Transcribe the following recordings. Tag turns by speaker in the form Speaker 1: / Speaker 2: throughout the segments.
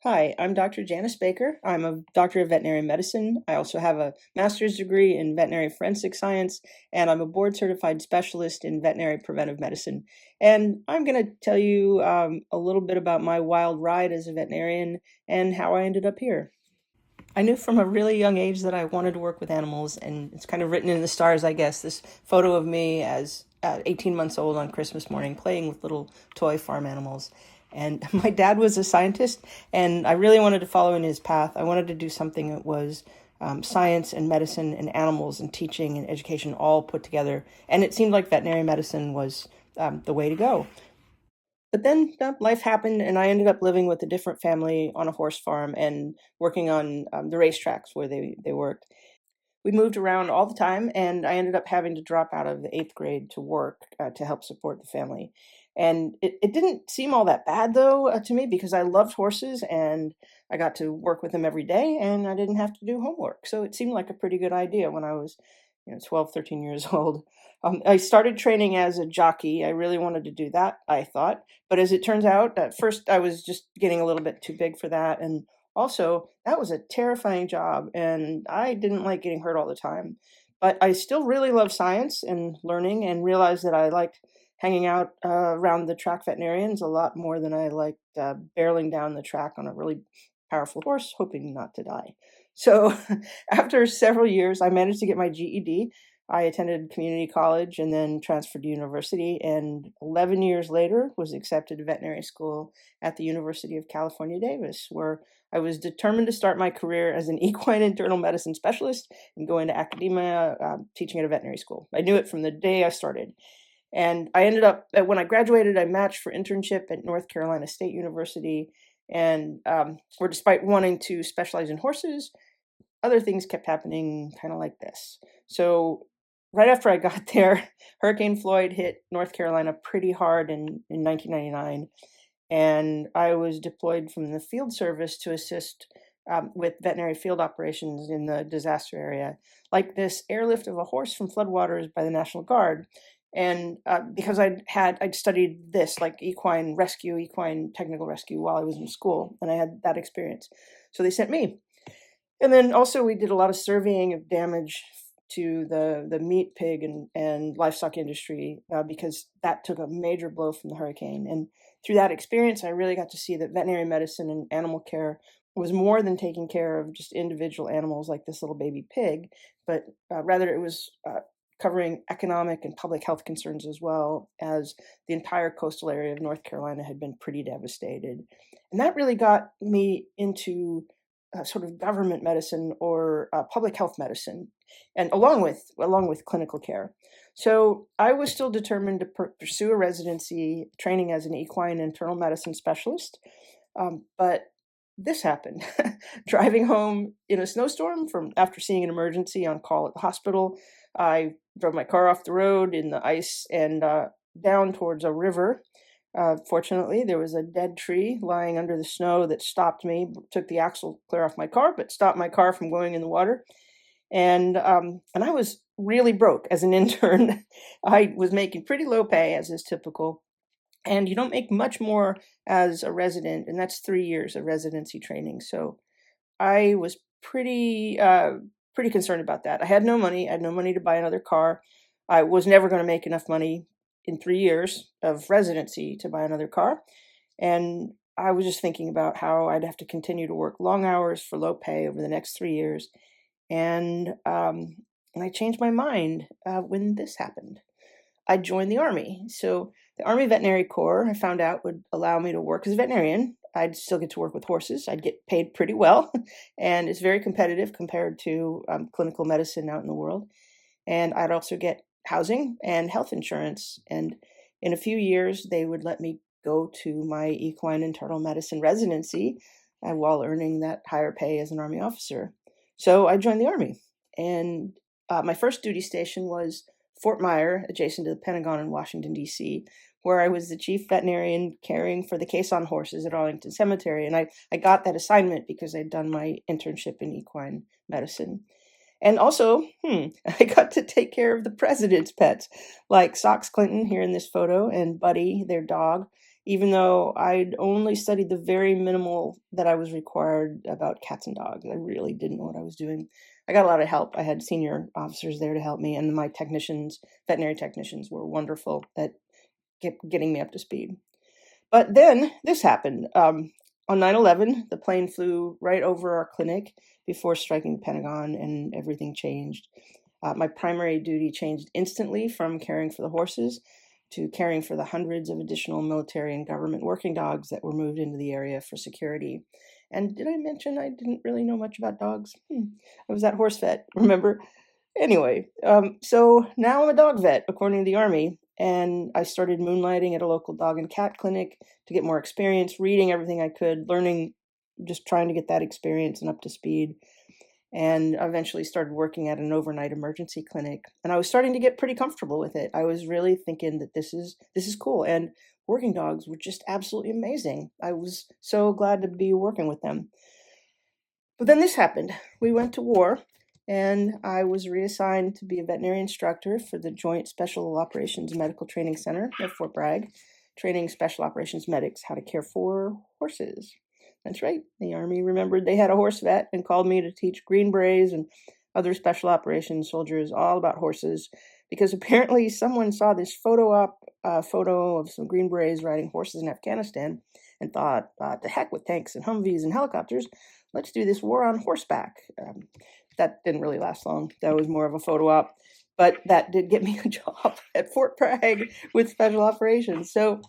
Speaker 1: Hi, I'm Dr. Janice Baker. I'm a doctor of veterinary medicine. I also have a master's degree in veterinary forensic science, and I'm a board certified specialist in veterinary preventive medicine. And I'm going to tell you a little bit about my wild ride as a veterinarian and how I ended up here. I knew from a really young age that I wanted to work with animals, and it's kind of written in the stars, I guess. This photo of me as 18 months old on Christmas morning playing with little toy farm animals. And my dad was a scientist, and I really wanted to follow in his path. I wanted to do something that was science and medicine and animals and teaching and education all put together. And it seemed like veterinary medicine was the way to go. But then life happened, and I ended up living with a different family on a horse farm and working on the racetracks where they worked. We moved around all the time, and I ended up having to drop out of the eighth grade to work to help support the family. And it didn't seem all that bad, though, to me, because I loved horses and I got to work with them every day and I didn't have to do homework. So it seemed like a pretty good idea when I was 12, 13 years old. I started training as a jockey. I really wanted to do that, I thought. But as it turns out, at first I was just getting a little bit too big for that. And also, that was a terrifying job, and I didn't like getting hurt all the time. But I still really love science and learning and realized that I liked hanging out around the track veterinarians a lot more than I liked barreling down the track on a really powerful horse, hoping not to die. So after several years, I managed to get my GED. I attended community college and then transferred to university, and 11 years later was accepted to veterinary school at the University of California, Davis, where I was determined to start my career as an equine internal medicine specialist and go into academia, teaching at a veterinary school. I knew it from the day I started. And I ended up, when I graduated, I matched for internship at North Carolina State University. And where despite wanting to specialize in horses, other things kept happening kind of like this. So right after I got there, Hurricane Floyd hit North Carolina pretty hard in 1999. And I was deployed from the field service to assist with veterinary field operations in the disaster area, like this airlift of a horse from floodwaters by the National Guard. And because I'd studied this like equine rescue, equine technical rescue while I was in school, and I had that experience, so they sent me. And then also we did a lot of surveying of damage to the meat, pig, and livestock industry because that took a major blow from the hurricane. And through that experience, I really got to see that veterinary medicine and animal care was more than taking care of just individual animals like this little baby pig, but rather it was covering economic and public health concerns as well, as the entire coastal area of North Carolina had been pretty devastated. And that really got me into sort of government medicine or public health medicine, and along with clinical care. So I was still determined to pursue a residency training as an equine internal medicine specialist, but this happened. Driving home in a snowstorm from after seeing an emergency on call at the hospital, I drove my car off the road in the ice and down towards a river. Fortunately, there was a dead tree lying under the snow that stopped me, took the axle clear off my car, but stopped my car from going in the water. And I was really broke as an intern. I was making pretty low pay, as is typical, and you don't make much more as a resident, and that's 3 years of residency training. So I was pretty concerned about that. I had no money. I had no money to buy another car. I was never going to make enough money in 3 years of residency to buy another car. And I was just thinking about how I'd have to continue to work long hours for low pay over the next 3 years. And I changed my mind when this happened. I joined the Army. So the Army Veterinary Corps, I found out, would allow me to work as a veterinarian. I'd still get to work with horses. I'd get paid pretty well, and it's very competitive compared to clinical medicine out in the world. And I'd also get housing and health insurance. And in a few years, they would let me go to my equine internal medicine residency while earning that higher pay as an Army officer. So I joined the Army. And my first duty station was Fort Myer, adjacent to the Pentagon in Washington, D.C., where I was the chief veterinarian caring for the caisson horses at Arlington Cemetery. And I got that assignment because I'd done my internship in equine medicine. And also, I got to take care of the president's pets, like Sox Clinton here in this photo, and Buddy, their dog. even though I'd only studied the very minimal that I was required about cats and dogs. I really didn't know what I was doing. I got a lot of help. I had senior officers there to help me, and my technicians, veterinary technicians, were wonderful at getting me up to speed. But then this happened. On 9/11, the plane flew right over our clinic before striking the Pentagon, and everything changed. My primary duty changed instantly from caring for the horses to caring for the hundreds of additional military and government working dogs that were moved into the area for security. And did I mention I didn't really know much about dogs? I was that horse vet, remember? Anyway, so now I'm a dog vet, according to the Army, and I started moonlighting at a local dog and cat clinic to get more experience, reading everything I could, learning, just trying to get that experience and up to speed. And eventually started working at an overnight emergency clinic, and I was starting to get pretty comfortable with it. I was really thinking that this is cool, and working dogs were just absolutely amazing. I was so glad to be working with them. But then this happened. We went to war, and I was reassigned to be a veterinary instructor for the Joint Special Operations Medical Training Center at Fort Bragg, training special operations medics how to care for horses. That's right. The Army remembered they had a horse vet and called me to teach Green Berets and other special operations soldiers all about horses, because apparently someone saw this photo of some Green Berets riding horses in Afghanistan and thought, the heck with tanks and Humvees and helicopters, let's do this war on horseback. That didn't really last long. That was more of a photo op, but that did get me a job at Fort Bragg with special operations. So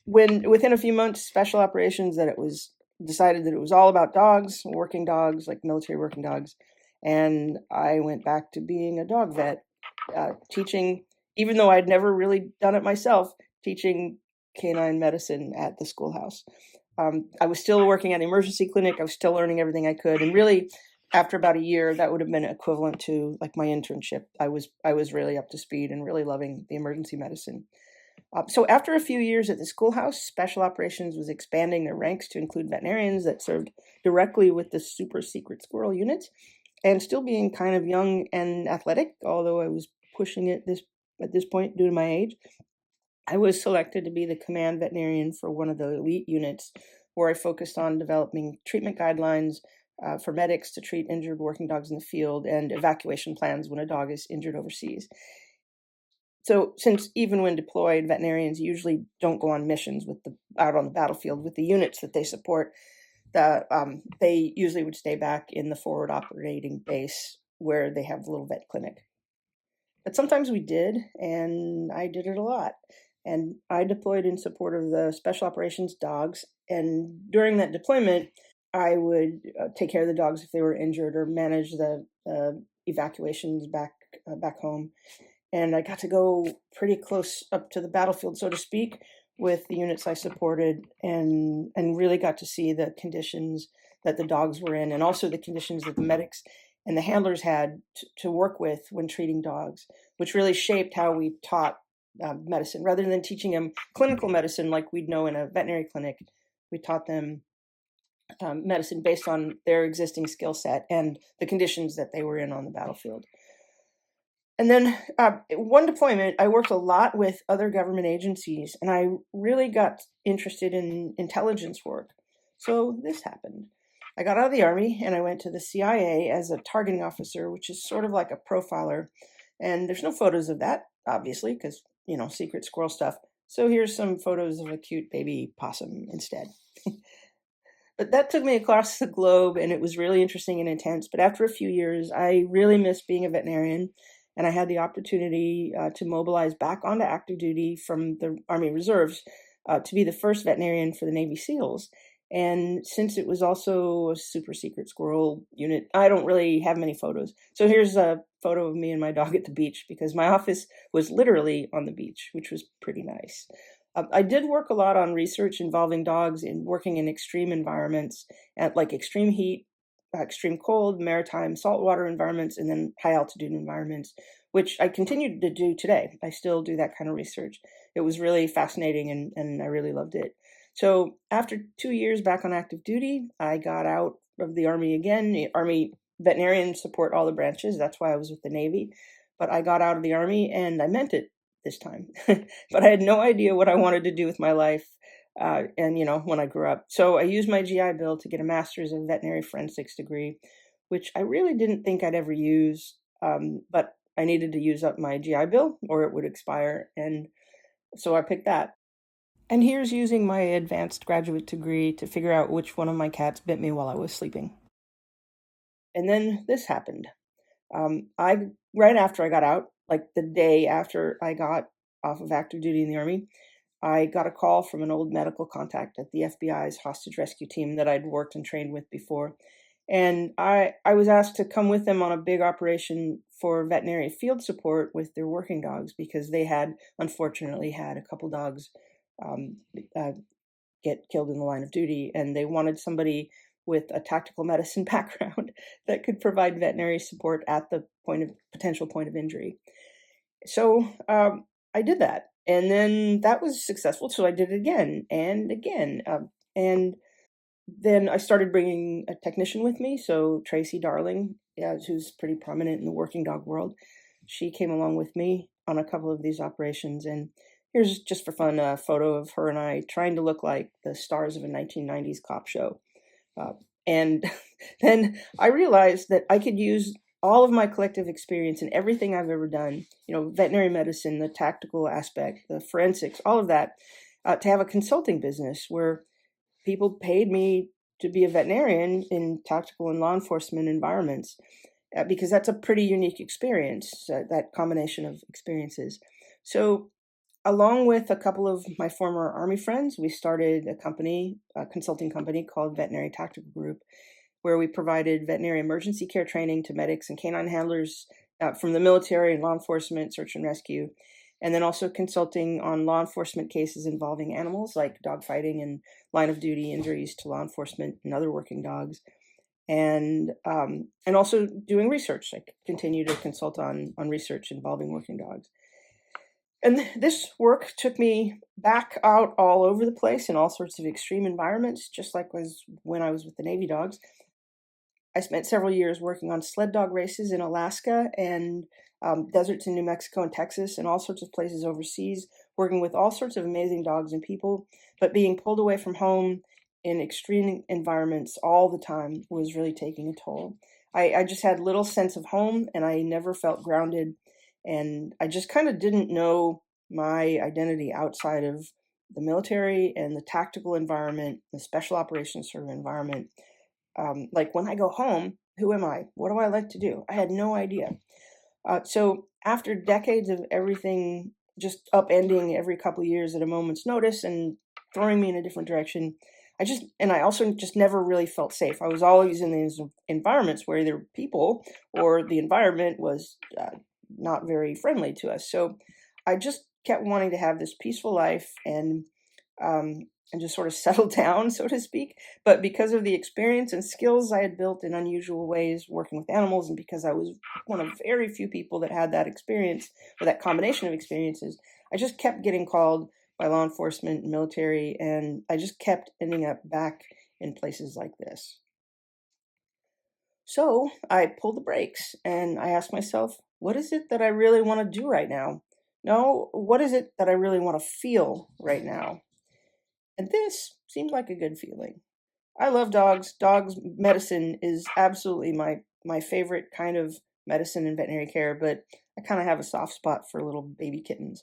Speaker 1: when within a few months, special operations that it was decided that it was all about dogs, working dogs, like military working dogs, and I went back to being a dog vet, teaching, even though I'd never really done it myself, teaching canine medicine at the schoolhouse. I was still working at the emergency clinic. I was still learning everything I could, and really, after about a year, that would have been equivalent to like my internship. I was really up to speed and really loving the emergency medicine. So after a few years at the schoolhouse, special operations was expanding their ranks to include veterinarians that served directly with the super secret squirrel units, and still being kind of young and athletic, although I was pushing it at this point due to my age. I was selected to be the command veterinarian for one of the elite units, where I focused on developing treatment guidelines for medics to treat injured working dogs in the field and evacuation plans when a dog is injured overseas. So, since even when deployed, veterinarians usually don't go on missions out on the battlefield with the units that they support, they usually would stay back in the forward operating base where they have the little vet clinic. But sometimes we did, and I did it a lot. And I deployed in support of the special operations dogs. And during that deployment, I would take care of the dogs if they were injured or manage the evacuations back home. And I got to go pretty close up to the battlefield, so to speak, with the units I supported, and really got to see the conditions that the dogs were in, and also the conditions that the medics and the handlers had to work with when treating dogs, which really shaped how we taught medicine. Rather than teaching them clinical medicine like we'd know in a veterinary clinic, we taught them medicine based on their existing skill set and the conditions that they were in on the battlefield. And then one deployment, I worked a lot with other government agencies, and I really got interested in intelligence work. So this happened. I got out of the Army, and I went to the CIA as a targeting officer, which is sort of like a profiler. And there's no photos of that, obviously, because, secret squirrel stuff. So here's some photos of a cute baby possum instead. But that took me across the globe, and it was really interesting and intense. But after a few years, I really missed being a veterinarian, and I had the opportunity to mobilize back onto active duty from the Army Reserves to be the first veterinarian for the Navy SEALs. And since it was also a super secret squirrel unit, I don't really have many photos. So here's a photo of me and my dog at the beach, because my office was literally on the beach, which was pretty nice. I did work a lot on research involving dogs in working in extreme environments, like extreme heat, extreme cold, maritime saltwater environments, and then high altitude environments, which I continue to do today. I still do that kind of research. It was really fascinating, and I really loved it. So after 2 years back on active duty, I got out of the Army again. The Army veterinarians support all the branches. That's why I was with the Navy. But I got out of the Army, and I meant it. this time, but I had no idea what I wanted to do with my life. And when I grew up, so I used my GI Bill to get a master's of veterinary forensics degree, which I really didn't think I'd ever use. But I needed to use up my GI Bill or it would expire, and so I picked that. And here's using my advanced graduate degree to figure out which one of my cats bit me while I was sleeping. And then this happened. I Right after I got out, like the day after I got off of active duty in the Army, I got a call from an old medical contact at the FBI's hostage rescue team that I'd worked and trained with before. And I was asked to come with them on a big operation for veterinary field support with their working dogs because they had unfortunately had a couple dogs um, uh, get killed in the line of duty, and they wanted somebody with a tactical medicine background that could provide veterinary support at the potential point of injury. So I did that, and then that was successful. So I did it again and again, and then I started bringing a technician with me. So Tracy Darling, yeah, who's pretty prominent in the working dog world, she came along with me on a couple of these operations. And here's just for fun a photo of her and I trying to look like the stars of a 1990s cop show. Uh, and then I realized that I could use all of my collective experience and everything I've ever done, veterinary medicine, the tactical aspect, the forensics, all of that, to have a consulting business where people paid me to be a veterinarian in tactical and law enforcement environments, because that's a pretty unique experience, that combination of experiences. So along with a couple of my former Army friends, we started a consulting company called Veterinary Tactical Group, where we provided veterinary emergency care training to medics and canine handlers from the military and law enforcement, search and rescue, and then also consulting on law enforcement cases involving animals like dogfighting and line of duty injuries to law enforcement and other working dogs, and also doing research. I continue to consult on research involving working dogs. And this work took me back out all over the place in all sorts of extreme environments, just like was when I was with the Navy dogs. I spent several years working on sled dog races in Alaska and deserts in New Mexico and Texas and all sorts of places overseas, working with all sorts of amazing dogs and people. But being pulled away from home in extreme environments all the time was really taking a toll. I just had little sense of home and I never felt grounded. And I just kind of didn't know my identity outside of the military and the tactical environment, the special operations sort of environment. Like when I go home, who am I? What do I like to do? I had no idea. So after decades of everything just upending every couple of years at a moment's notice and throwing me in a different direction, I also just never really felt safe. I was always in these environments where either people or the environment was not very friendly to us. So I just kept wanting to have this peaceful life um, and just sort of settle down, so to speak. But because of the experience and skills I had built in unusual ways working with animals, and because I was one of very few people that had that experience or that combination of experiences, I just kept getting called by law enforcement and military, and I just kept ending up back in places like this. So I pulled the brakes and I asked myself, what is it that I really want to do right now? No, what is it that I really want to feel right now? And this seemed like a good feeling. I love dogs. Dogs medicine is absolutely my favorite kind of medicine and veterinary care, but I kind of have a soft spot for little baby kittens.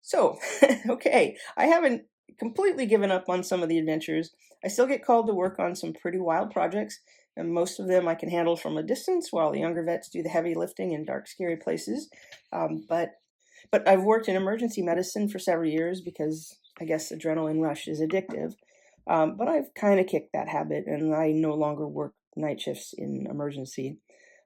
Speaker 1: So, okay, I haven't completely given up on some of the adventures. I still get called to work on some pretty wild projects, and most of them I can handle from a distance while the younger vets do the heavy lifting in dark, scary places. But I've worked in emergency medicine for several years because I guess adrenaline rush is addictive. But I've kind of kicked that habit, and I no longer work night shifts in emergency.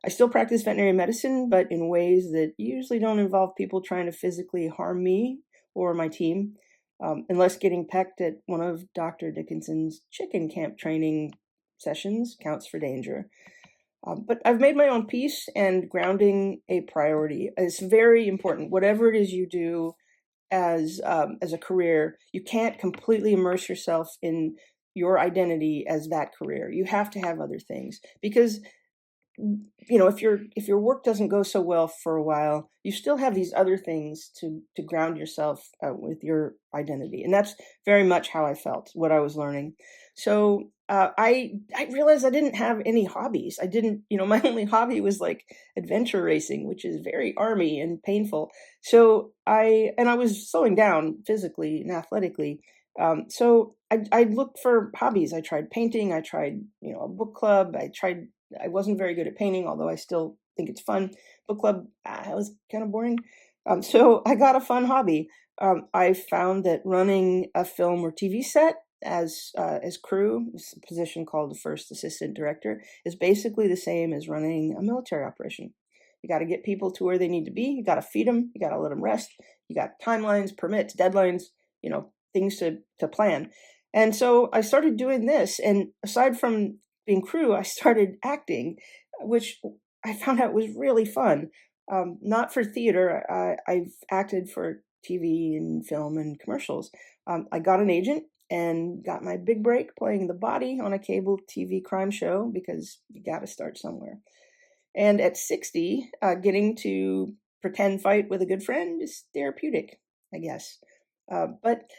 Speaker 1: I still practice veterinary medicine, but in ways that usually don't involve people trying to physically harm me or my team, unless getting pecked at one of Dr. Dickinson's chicken camp training sessions counts for danger. But I've made my own peace and grounding a priority. It's very important. Whatever it is you do as a career, you can't completely immerse yourself in your identity as that career. You have to have other things because if your work doesn't go so well for a while, you still have these other things to ground yourself with your identity, and that's very much how I felt, what I was learning. So I realized I didn't have any hobbies. I didn't, my only hobby was like adventure racing, which is very army and painful. So I was slowing down physically and athletically. So I looked for hobbies. I tried painting. I tried, a book club. I wasn't very good at painting, although I still think it's fun. Book club, it was kind of boring. So I got a fun hobby. I found that running a film or TV set as crew, it's a position called the first assistant director, is basically the same as running a military operation. You got to get people to where they need to be. You got to feed them. You got to let them rest. You got timelines, permits, deadlines, things to plan. And so I started doing this. And aside from being crew, I started acting, which I found out was really fun. Not for theater. I've acted for TV and film and commercials. I got an agent and got my big break playing the body on a cable TV crime show because you got to start somewhere. And at 60, getting to pretend fight with a good friend is therapeutic, I guess. But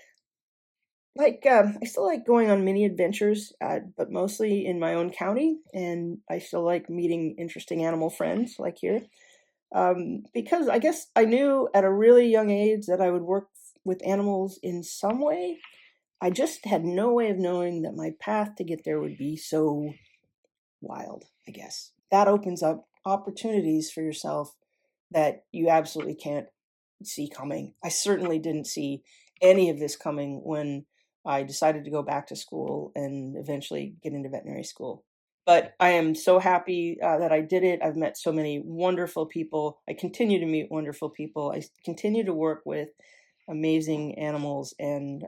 Speaker 1: I still like going on mini adventures, but mostly in my own county, and I still like meeting interesting animal friends like here. Because I guess I knew at a really young age that I would work with animals in some way. I just had no way of knowing that my path to get there would be so wild, I guess. That opens up opportunities for yourself that you absolutely can't see coming. I certainly didn't see any of this coming when I decided to go back to school and eventually get into veterinary school. But I am so happy that I did it. I've met so many wonderful people. I continue to meet wonderful people. I continue to work with amazing animals and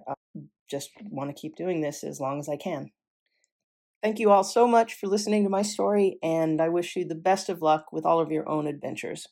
Speaker 1: just want to keep doing this as long as I can. Thank you all so much for listening to my story, and I wish you the best of luck with all of your own adventures.